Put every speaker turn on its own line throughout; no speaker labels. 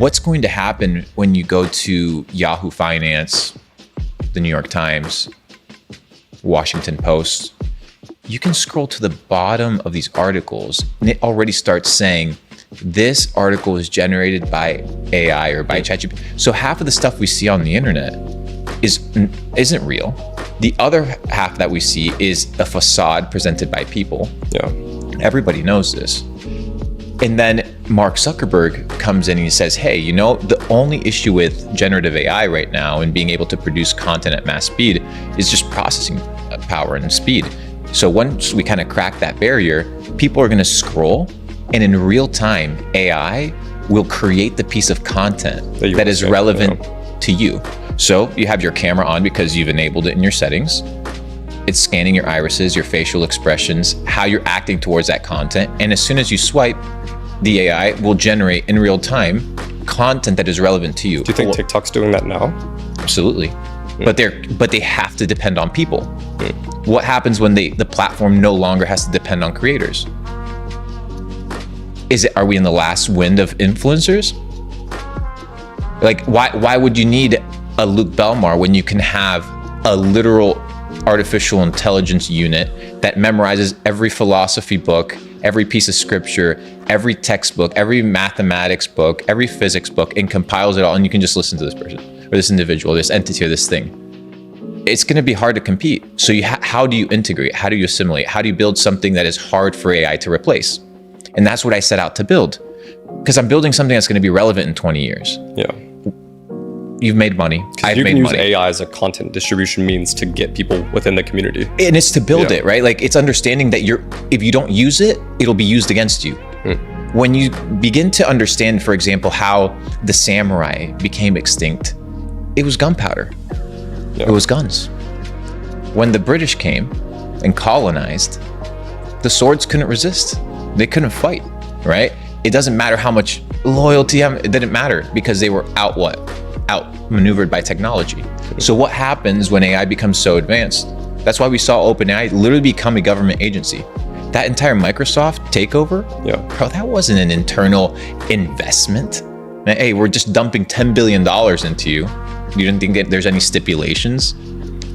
what's going to happen when you go to Yahoo Finance, the New York Times, Washington Post? You can scroll to the bottom of these articles and it already starts saying, this article is generated by AI or by ChatGPT. So half of the stuff we see on the internet isn't real. The other half that we see is a facade presented by people.
Yeah.
Everybody knows this. And then Mark Zuckerberg comes in and he says, hey, the only issue with generative AI right now and being able to produce content at mass speed is just processing power and speed. So once we kind of crack that barrier, people are going to scroll, and in real time, AI will create the piece of content that is relevant to you. So you have your camera on because you've enabled it in your settings. It's scanning your irises, your facial expressions, how you're acting towards that content. And as soon as you swipe, the AI will generate in real time content that is relevant to you.
Do you think TikTok's doing that now?
Absolutely. But they have to depend on people. What happens when the platform no longer has to depend on creators? Are we in the last wind of influencers? Like, why would you need a Luke Belmar when you can have a literal artificial intelligence unit that memorizes every philosophy book, every piece of scripture, every textbook, every mathematics book, every physics book, and compiles it all, and you can just listen to this person or this individual, this entity, or this thing? It's going to be hard to compete. So how do you integrate? How do you assimilate? How do you build something that is hard for AI to replace? And that's what I set out to build, because I'm building something that's going to be relevant in 20 years.
Yeah.
You've made money. I've
you
made
can use
money.
AI as a content distribution means to get people within the community.
And it's to build it, right? Like, it's understanding that if you don't use it, it'll be used against you. When you begin to understand, for example, how the samurai became extinct, it was gunpowder.
Yeah.
It was guns. When the British came and colonized, the swords couldn't resist. They couldn't fight, right? It doesn't matter how much loyalty, it didn't matter, because they were outmaneuvered by technology. So what happens when AI becomes so advanced? That's why we saw OpenAI literally become a government agency. That entire Microsoft takeover, bro, that wasn't an internal investment. Hey, we're just dumping $10 billion into you. You didn't think that there's any stipulations?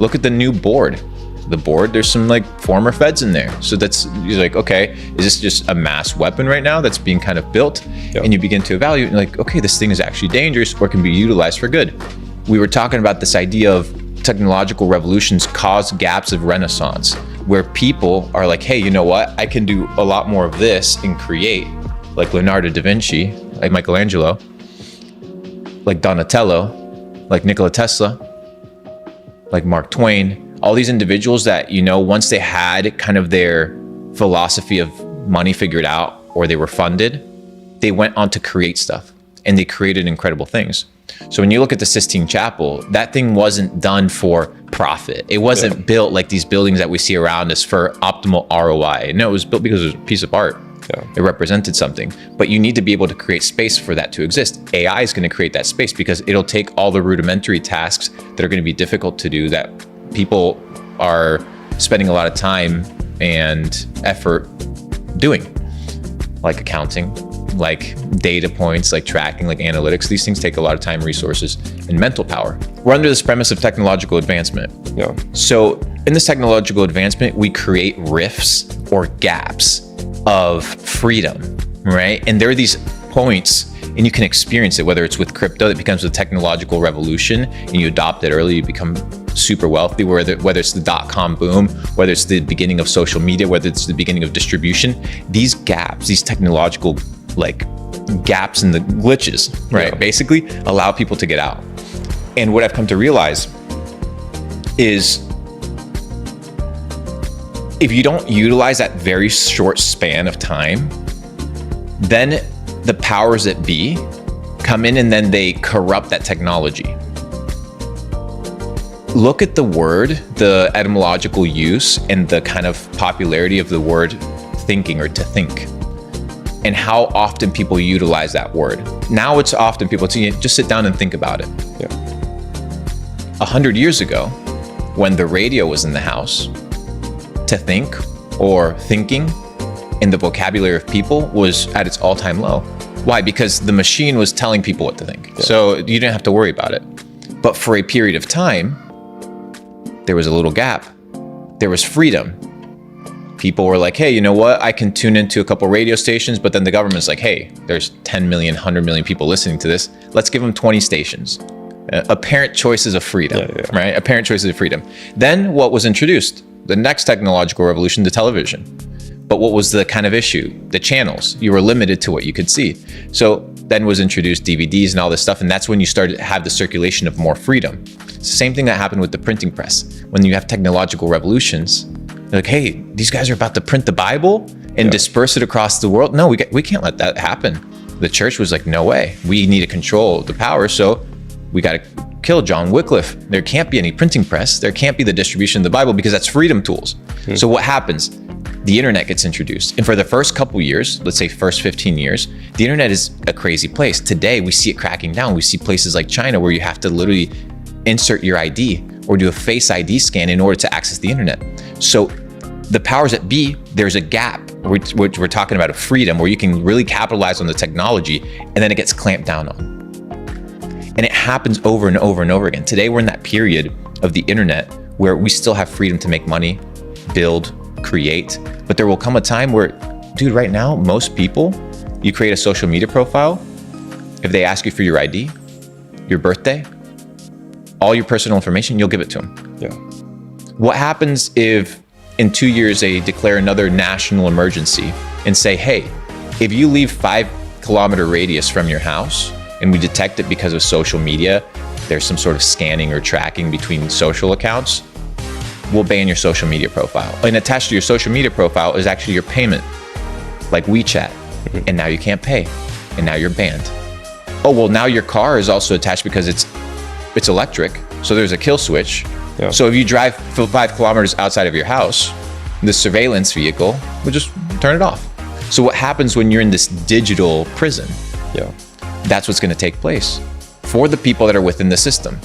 Look at the new board. The board, there's some former feds in there. So you're like, okay, is this just a mass weapon right now that's being kind of built? And you begin to evaluate, and okay, this thing is actually dangerous or can be utilized for good. We were talking about this idea of technological revolutions cause gaps of renaissance, where people are like, hey, you know what? I can do a lot more of this and create, like Leonardo da Vinci, like Michelangelo, like Donatello, like Nikola Tesla, like Mark Twain. All these individuals that, once they had kind of their philosophy of money figured out, or they were funded, they went on to create stuff, and they created incredible things. So when you look at the Sistine Chapel, that thing wasn't done for profit. It wasn't built like these buildings that we see around us for optimal ROI. No, it was built because it was a piece of art. It represented something, but you need to be able to create space for that to exist. AI is going to create that space because it'll take all the rudimentary tasks that are going to be difficult to do, that people are spending a lot of time and effort doing, like accounting, like data points, like tracking, like analytics. These things take a lot of time, resources, and mental power. We're under this premise of technological advancement. So in this technological advancement, we create rifts or gaps of freedom, right? And there are these points, and you can experience it, whether it's with crypto that becomes a technological revolution and you adopt it early, you become super wealthy, whether it's the .com boom, whether it's the beginning of social media, whether it's the beginning of distribution. These gaps, these technological gaps and the glitches, right, basically allow people to get out. And what I've come to realize is, if you don't utilize that very short span of time, then the powers that be come in and then they corrupt that technology. Look at the word, the etymological use, and the kind of popularity of the word thinking, or to think, and how often people utilize that word. Now it's often people just sit down and think about it. 100 years ago, when the radio was in the house, to think or thinking in the vocabulary of people was at its all-time low. Why? Because the machine was telling people what to think. Yeah. So you didn't have to worry about it. But for a period of time, there was a little gap. There was freedom. People were like, hey, you know what? I can tune into a couple radio stations, but then the government's like, hey, there's 10 million, 100 million people listening to this. Let's give them 20 stations. Apparent choices of freedom, right? Apparent choices of freedom. Then what was introduced? The next technological revolution, the television. But what was the kind of issue? The channels. You were limited to what you could see. So then was introduced DVDs and all this stuff, and that's when you started to have the circulation of more freedom. It's the same thing that happened with the printing press. When you have technological revolutions, they're like, hey, these guys are about to print the Bible and disperse it across the world. No, we can't let that happen. The church was like, no way. We need to control the power, so we got to kill John Wycliffe. There can't be any printing press. There can't be the distribution of the Bible because that's freedom tools. So what happens? The internet gets introduced. And for the first couple years, let's say first 15 years, the internet is a crazy place. Today, we see it cracking down. We see places like China where you have to literally insert your ID or do a face ID scan in order to access the internet. So the powers that be, there's a gap, which we're talking about, a freedom where you can really capitalize on the technology, and then it gets clamped down on. And it happens over and over and over again. Today, we're in that period of the internet where we still have freedom to make money, build, create, but there will come a time where, dude, right now, most people, you create a social media profile, if they ask you for your ID, your birthday, all your personal information, you'll give it to them.
Yeah.
What happens if in 2 years they declare another national emergency and say, hey, if you leave 5-kilometer radius from your house and we detect it because of social media, there's some sort of scanning or tracking between social accounts, we'll ban your social media profile. And attached to your social media profile is actually your payment, like WeChat. And now you can't pay, and now you're banned. Oh, well, now your car is also attached because it's electric, so there's a kill switch. Yeah. So if you drive 5 kilometers outside of your house, the surveillance vehicle will just turn it off. So what happens when you're in this digital prison?
Yeah.
That's what's going to take place for the people that are within the system.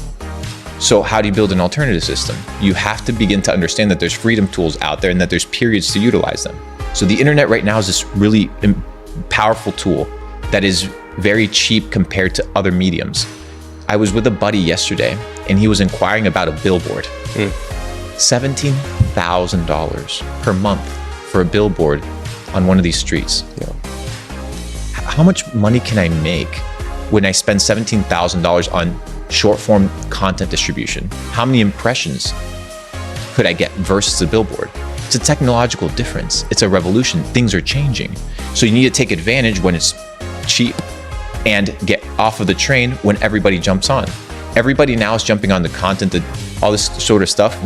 So how do you build an alternative system? You have to begin to understand that there's freedom tools out there and that there's periods to utilize them. So the internet right now is this really powerful tool that is very cheap compared to other mediums. I was with a buddy yesterday and he was inquiring about a billboard. $17,000 per month for a billboard on one of these streets.
Yeah.
How much money can I make when I spend $17,000 on short form content distribution? How many impressions could I get versus a billboard? It's a technological difference. It's a revolution. Things are changing. So you need to take advantage when it's cheap and get off of the train when everybody jumps on. Everybody now is jumping on the content, all this sort of stuff.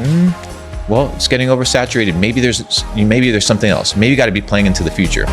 Well, it's getting oversaturated. Maybe there's something else. Maybe you got to be playing into the future.